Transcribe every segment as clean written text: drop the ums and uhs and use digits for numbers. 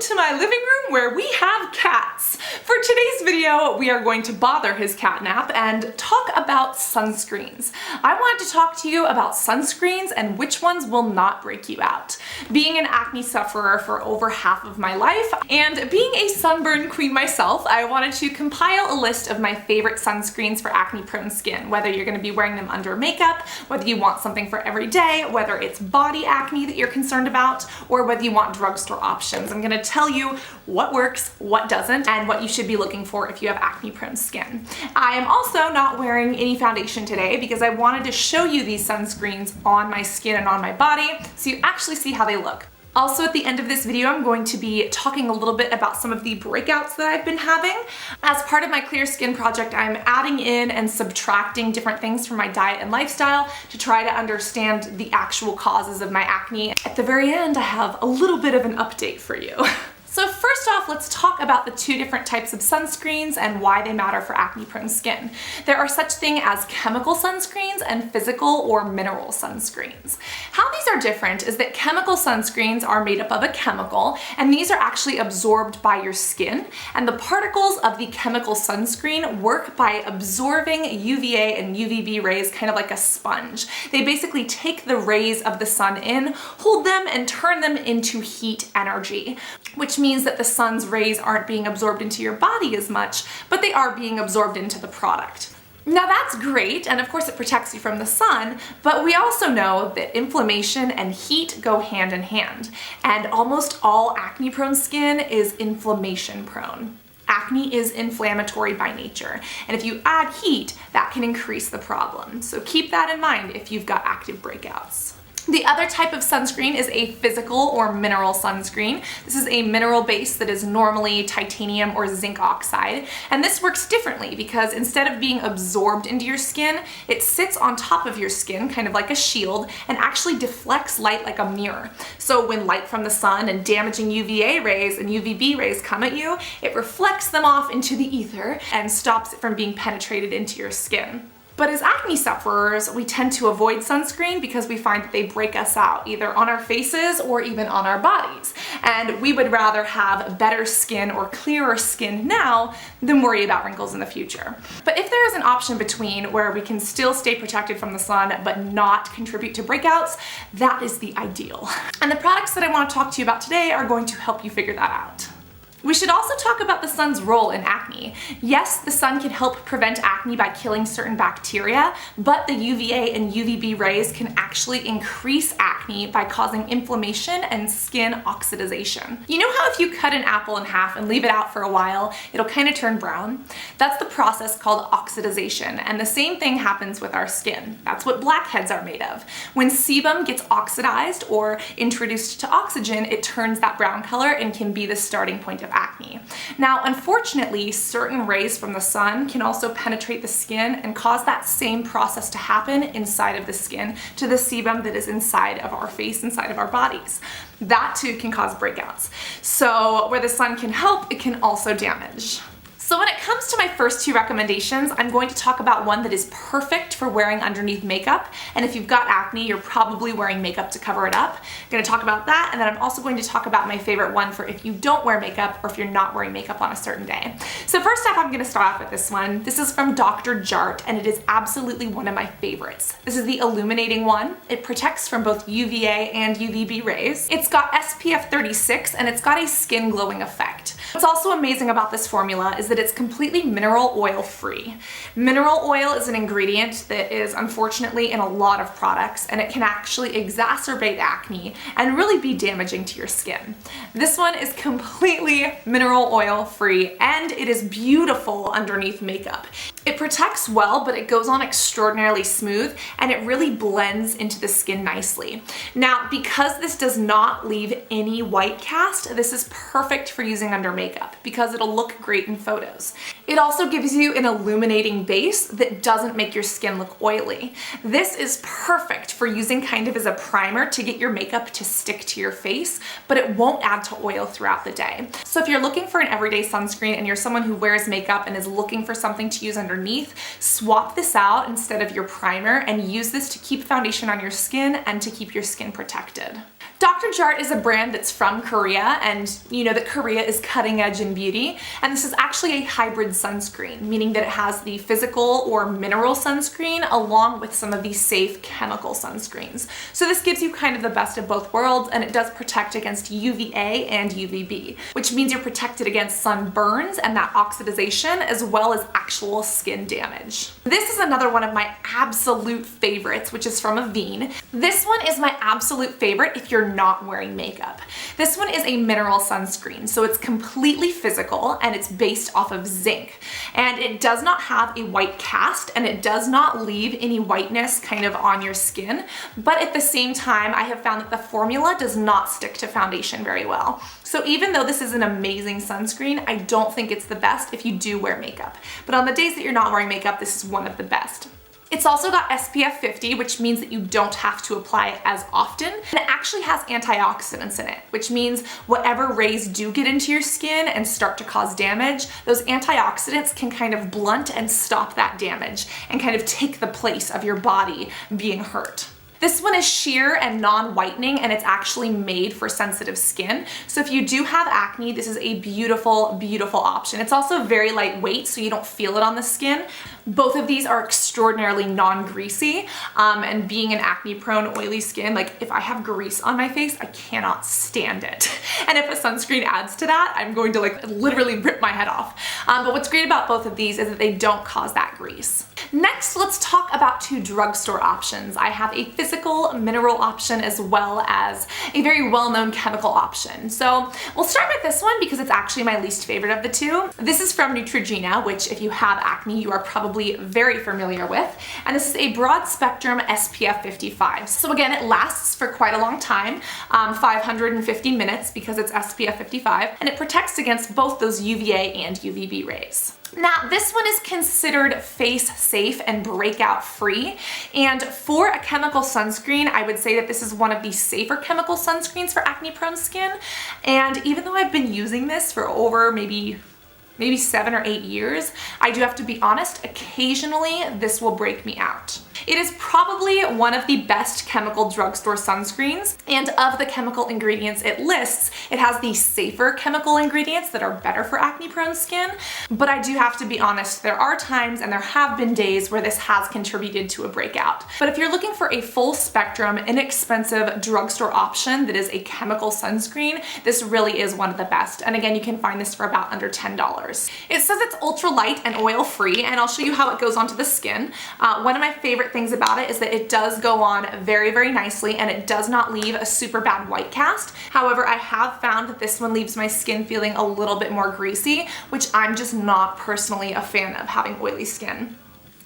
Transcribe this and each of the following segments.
to my living room where we have cats. For today's video, we are going to bother his catnap and talk about sunscreens. I wanted to talk to you about sunscreens and which ones will not break you out. Being an acne sufferer for over half of my life and being a sunburn queen myself, I wanted to compile a list of my favorite sunscreens for acne-prone skin, whether you're going to be wearing them under makeup, whether you want something for every day, whether it's body acne that you're concerned about, or whether you want drugstore options. I'm going to tell you what works, what doesn't, and what you should be looking for if you have acne-prone skin. I am also not wearing any foundation today because I wanted to show you these sunscreens on my skin and on my body so you actually see how they look. Also, at the end of this video, I'm going to be talking a little bit about some of the breakouts that I've been having. As part of my Clear Skin project, I'm adding in and subtracting different things from my diet and lifestyle to try to understand the actual causes of my acne. At the very end, I have a little bit of an update for you. So first off, let's talk about the two different types of sunscreens and why they matter for acne-prone skin. There are such things as chemical sunscreens and physical or mineral sunscreens. How these are different is that chemical sunscreens are made up of a chemical, and these are actually absorbed by your skin, and the particles of the chemical sunscreen work by absorbing UVA and UVB rays kind of like a sponge. They basically take the rays of the sun in, hold them, and turn them into heat energy, which means that the sun's rays aren't being absorbed into your body as much, but they are being absorbed into the product. Now that's great, and of course it protects you from the sun, but we also know that inflammation and heat go hand in hand, and almost all acne-prone skin is inflammation-prone. Acne is inflammatory by nature, and if you add heat, that can increase the problem. So keep that in mind if you've got active breakouts. The other type of sunscreen is a physical or mineral sunscreen. This is a mineral base that is normally titanium or zinc oxide, and this works differently because instead of being absorbed into your skin, it sits on top of your skin, kind of like a shield, and actually deflects light like a mirror. So when light from the sun and damaging UVA rays and UVB rays come at you, it reflects them off into the ether and stops it from being penetrated into your skin. But as acne sufferers, we tend to avoid sunscreen because we find that they break us out, either on our faces or even on our bodies. And we would rather have better skin or clearer skin now than worry about wrinkles in the future. But if there is an option between where we can still stay protected from the sun but not contribute to breakouts, that is the ideal. And the products that I want to talk to you about today are going to help you figure that out. We should also talk about the sun's role in acne. Yes, the sun can help prevent acne by killing certain bacteria, but the UVA and UVB rays can actually increase acne by causing inflammation and skin oxidation. You know how if you cut an apple in half and leave it out for a while, it'll kind of turn brown? That's the process called oxidization, and the same thing happens with our skin. That's what blackheads are made of. When sebum gets oxidized or introduced to oxygen, it turns that brown color and can be the starting point of acne. Now, unfortunately, certain rays from the sun can also penetrate the skin and cause that same process to happen inside of the skin to the sebum that is inside of our face, inside of our bodies. That too can cause breakouts. So where the sun can help, it can also damage. So when it comes to my first two recommendations, I'm going to talk about one that is perfect for wearing underneath makeup. And if you've got acne, you're probably wearing makeup to cover it up. I'm going to talk about that, and then I'm also going to talk about my favorite one for if you don't wear makeup or if you're not wearing makeup on a certain day. So first off, I'm going to start off with this one. This is from Dr. Jart, and it is absolutely one of my favorites. This is the illuminating one. It protects from both UVA and UVB rays. It's got SPF 36, and it's got a skin glowing effect. What's also amazing about this formula is that it's completely mineral oil free. Mineral oil is an ingredient that is unfortunately in a lot of products, and it can actually exacerbate acne and really be damaging to your skin. This one is completely mineral oil free, and it is beautiful underneath makeup. It protects well, but it goes on extraordinarily smooth, and it really blends into the skin nicely. Now, because this does not leave any white cast, this is perfect for using under makeup because it'll look great in photos. It also gives you an illuminating base that doesn't make your skin look oily. This is perfect for using kind of as a primer to get your makeup to stick to your face, but it won't add to oil throughout the day. So if you're looking for an everyday sunscreen and you're someone who wears makeup and is looking for something to use underneath, swap this out instead of your primer and use this to keep foundation on your skin and to keep your skin protected. Dr. Jart is a brand that's from Korea, and you know that Korea is cutting edge in beauty, and this is actually a hybrid sunscreen, meaning that it has the physical or mineral sunscreen along with some of the safe chemical sunscreens. So this gives you kind of the best of both worlds, and it does protect against UVA and UVB, which means you're protected against sunburns and that oxidization as well as actual skin damage. This is another one of my absolute favorites, which is from Avene. This one is my absolute favorite if you're not wearing makeup. This one is a mineral sunscreen, so it's completely physical and it's based off of zinc. And it does not have a white cast and it does not leave any whiteness kind of on your skin, but at the same time I have found that the formula does not stick to foundation very well. So even though this is an amazing sunscreen, I don't think it's the best if you do wear makeup. But on the days that you're not wearing makeup, this is one of the best. It's also got SPF 50, which means that you don't have to apply it as often. And it actually has antioxidants in it, which means whatever rays do get into your skin and start to cause damage, those antioxidants can kind of blunt and stop that damage and kind of take the place of your body being hurt. This one is sheer and non-whitening, and it's actually made for sensitive skin. So if you do have acne, this is a beautiful, beautiful option. It's also very lightweight, so you don't feel it on the skin. Both of these are extraordinarily non-greasy, and being an acne-prone, oily skin, like if I have grease on my face, I cannot stand it. And if a sunscreen adds to that, I'm going to like literally rip my head off. But what's great about both of these is that they don't cause that grease. Next, let's talk about two drugstore options. I have a physical mineral option as well as a very well-known chemical option. So we'll start with this one because it's actually my least favorite of the two. This is from Neutrogena, which if you have acne, you are probably very familiar with. And this is a broad spectrum SPF 55. So again, it lasts for quite a long time, 550 minutes because it's SPF 55, and it protects against both those UVA and UVB rays. Now, this one is considered face safe and breakout free. And for a chemical sunscreen, I would say that this is one of the safer chemical sunscreens for acne prone skin. And even though I've been using this for over maybe 7 or 8 years, I do have to be honest, occasionally this will break me out. It is probably one of the best chemical drugstore sunscreens, and of the chemical ingredients it lists, it has the safer chemical ingredients that are better for acne prone skin, but I do have to be honest, there are times and there have been days where this has contributed to a breakout. But if you're looking for a full spectrum, inexpensive drugstore option that is a chemical sunscreen, this really is one of the best. And again, you can find this for about under $10. It says it's ultra light and oil free, and I'll show you how it goes onto the skin. One of my favorite things about it is that it does go on very, very nicely, and it does not leave a super bad white cast. However, I have found that this one leaves my skin feeling a little bit more greasy, which I'm just not personally a fan of having oily skin.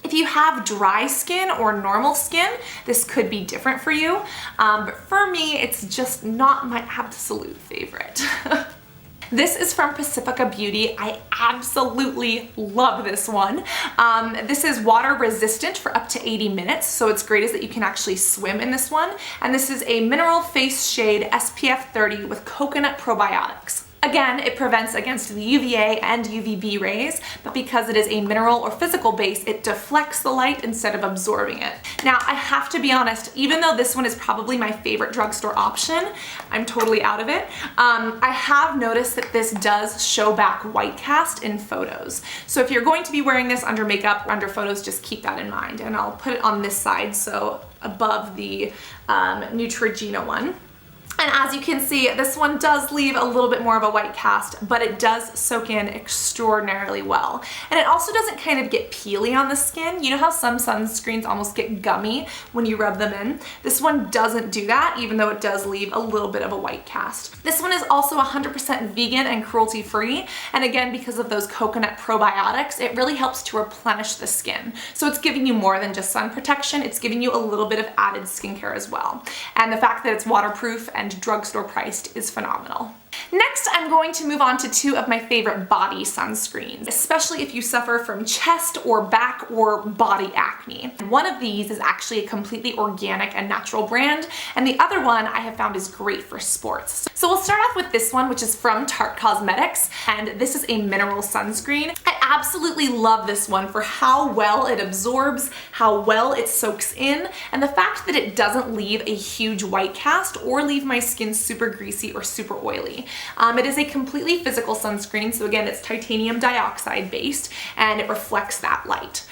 If you have dry skin or normal skin, this could be different for you, but for me, it's just not my absolute favorite. This is from Pacifica Beauty. I absolutely love this one. This is water resistant for up to 80 minutes, so it's great is that you can actually swim in this one. And this is a mineral face shade SPF 30 with coconut probiotics. Again, it prevents against the UVA and UVB rays, but because it is a mineral or physical base, it deflects the light instead of absorbing it. Now, I have to be honest, even though this one is probably my favorite drugstore option, I'm totally out of it. I have noticed that this does show back white cast in photos. So if you're going to be wearing this under makeup or under photos, just keep that in mind. And I'll put it on this side, so above the Neutrogena one. And as you can see, this one does leave a little bit more of a white cast, but it does soak in extraordinarily well. And it also doesn't kind of get peely on the skin. You know how some sunscreens almost get gummy when you rub them in? This one doesn't do that, even though it does leave a little bit of a white cast. This one is also 100% vegan and cruelty-free. And again, because of those coconut probiotics, it really helps to replenish the skin. So it's giving you more than just sun protection, it's giving you a little bit of added skincare as well. And the fact that it's waterproof and drugstore priced is phenomenal. Next, I'm going to move on to two of my favorite body sunscreens, especially if you suffer from chest or back or body acne. One of these is actually a completely organic and natural brand, and the other one I have found is great for sports. So we'll start off with this one, which is from Tarte Cosmetics, and this is a mineral sunscreen. I absolutely love this one for how well it absorbs, how well it soaks in, and the fact that it doesn't leave a huge white cast or leave my skin super greasy or super oily. It is a completely physical sunscreen, so again, it's titanium dioxide based, and it reflects that light.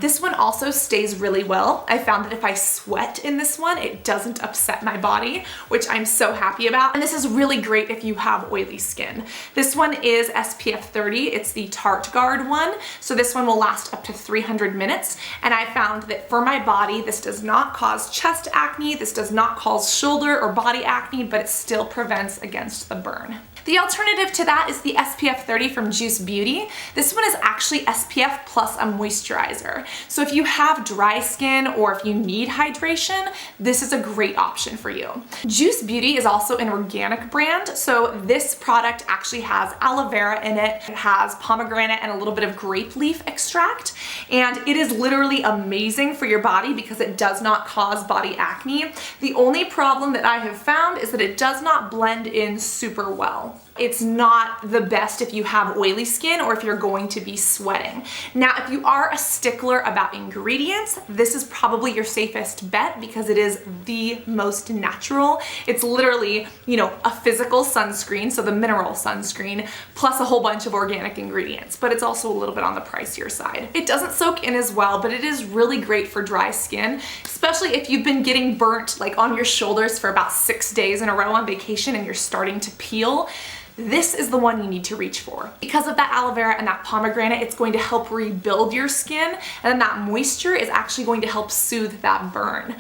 This one also stays really well. I found that if I sweat in this one, it doesn't upset my body, which I'm so happy about. And this is really great if you have oily skin. This one is SPF 30. It's the Tarte Guard one. So this one will last up to 300 minutes. And I found that for my body, this does not cause chest acne. This does not cause shoulder or body acne, but it still prevents against the burn. The alternative to that is the SPF 30 from Juice Beauty. This one is actually SPF plus a moisturizer. So if you have dry skin or if you need hydration, this is a great option for you. Juice Beauty is also an organic brand. So this product actually has aloe vera in it. It has pomegranate and a little bit of grape leaf extract. And it is literally amazing for your body because it does not cause body acne. The only problem that I have found is that it does not blend in super well. It's not the best if you have oily skin or if you're going to be sweating. Now, if you are a stickler about ingredients, this is probably your safest bet because it is the most natural. It's literally, a physical sunscreen, so the mineral sunscreen, plus a whole bunch of organic ingredients, but it's also a little bit on the pricier side. It doesn't soak in as well, but it is really great for dry skin, especially if you've been getting burnt like on your shoulders for about 6 days in a row on vacation and you're starting to peel. This is the one you need to reach for. Because of that aloe vera and that pomegranate, it's going to help rebuild your skin, and then that moisture is actually going to help soothe that burn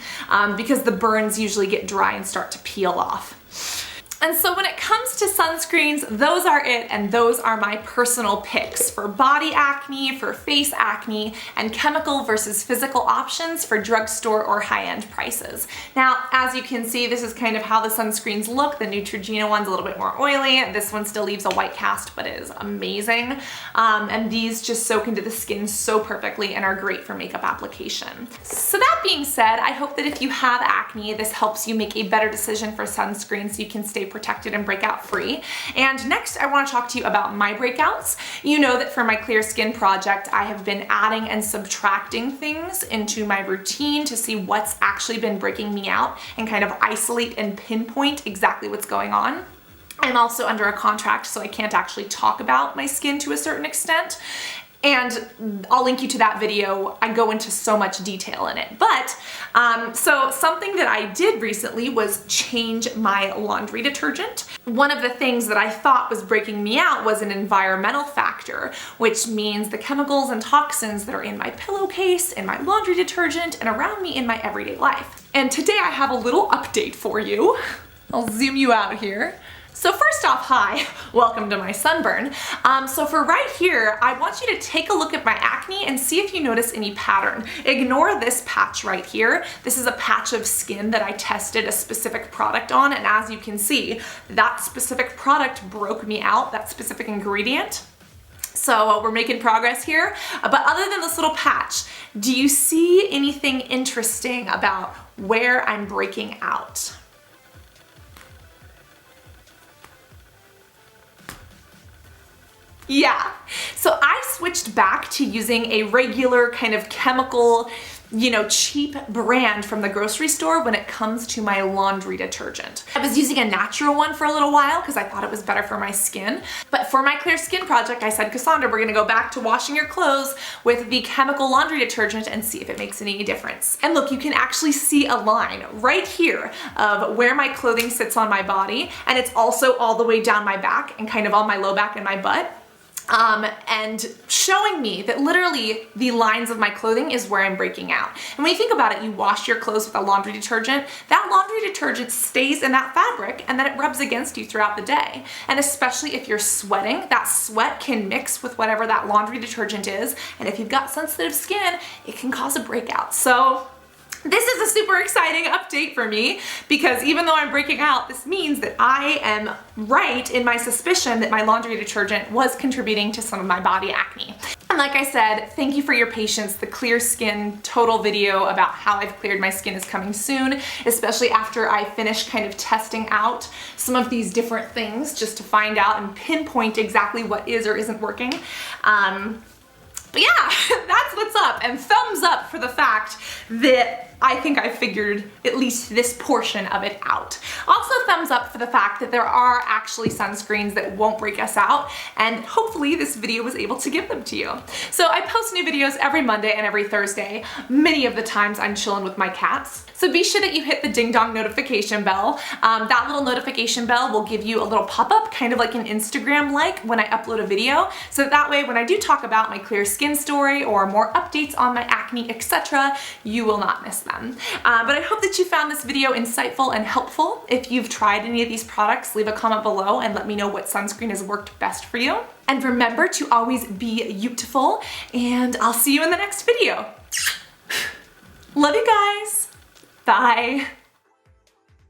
because the burns usually get dry and start to peel off. And so when it comes to sunscreens, those are it, and those are my personal picks for body acne, for face acne, and chemical versus physical options for drugstore or high-end prices. Now, as you can see, this is kind of how the sunscreens look. The Neutrogena one's a little bit more oily. This one still leaves a white cast, but it is amazing. And these just soak into the skin so perfectly and are great for makeup application. So that being said, I hope that if you have acne, this helps you make a better decision for sunscreen so you can stay protected and breakout free. And next, I want to talk to you about my breakouts. You know that for my clear skin project, I have been adding and subtracting things into my routine to see what's actually been breaking me out and kind of isolate and pinpoint exactly what's going on. I'm also under a contract, so I can't actually talk about my skin to a certain extent. And I'll link you to that video. I go into so much detail in it. But, so something that I did recently was change my laundry detergent. One of the things that I thought was breaking me out was an environmental factor, which means the chemicals and toxins that are in my pillowcase, in my laundry detergent, and around me in my everyday life. And today I have a little update for you. I'll zoom you out here. So first off, hi, welcome to my sunburn. So for right here, I want you to take a look at my acne and see if you notice any pattern. Ignore this patch right here. This is a patch of skin that I tested a specific product on, and as you can see, that specific product broke me out, that specific ingredient. So we're making progress here. But other than this little patch, do you see anything interesting about where I'm breaking out? Yeah, so I switched back to using a regular kind of chemical, cheap brand from the grocery store when it comes to my laundry detergent. I was using a natural one for a little while because I thought it was better for my skin. But for my clear skin project, I said, Cassandra, we're gonna go back to washing your clothes with the chemical laundry detergent and see if it makes any difference. And look, you can actually see a line right here of where my clothing sits on my body. And it's also all the way down my back and kind of on my low back and my butt. And showing me that literally the lines of my clothing is where I'm breaking out. And when you think about it, you wash your clothes with a laundry detergent, that laundry detergent stays in that fabric and then it rubs against you throughout the day. And especially if you're sweating, that sweat can mix with whatever that laundry detergent is. And if you've got sensitive skin, it can cause a breakout. So This is a super exciting update for me because even though I'm breaking out, this means that I am right in my suspicion that my laundry detergent was contributing to some of my body acne. And like I said, thank you for your patience. The clear skin total video about how I've cleared my skin is coming soon, especially after I finish kind of testing out some of these different things just to find out and pinpoint exactly what is or isn't working. But yeah, that's what's up, and thumbs up for the fact that I think I figured at least this portion of it out. Also thumbs up for the fact that there are actually sunscreens that won't break us out, and hopefully this video was able to give them to you. So I post new videos every Monday and every Thursday. Many of the times I'm chilling with my cats. So be sure that you hit the ding dong notification bell. That little notification bell will give you a little pop-up, kind of like an Instagram like when I upload a video. So that way when I do talk about my clear skin story or more updates on my acne, etc., you will not miss them. But I hope that you found this video insightful and helpful. If you've tried any of these products, leave a comment below and let me know what sunscreen has worked best for you. And remember to always be beautiful, and I'll see you in the next video. Love you guys. Bye.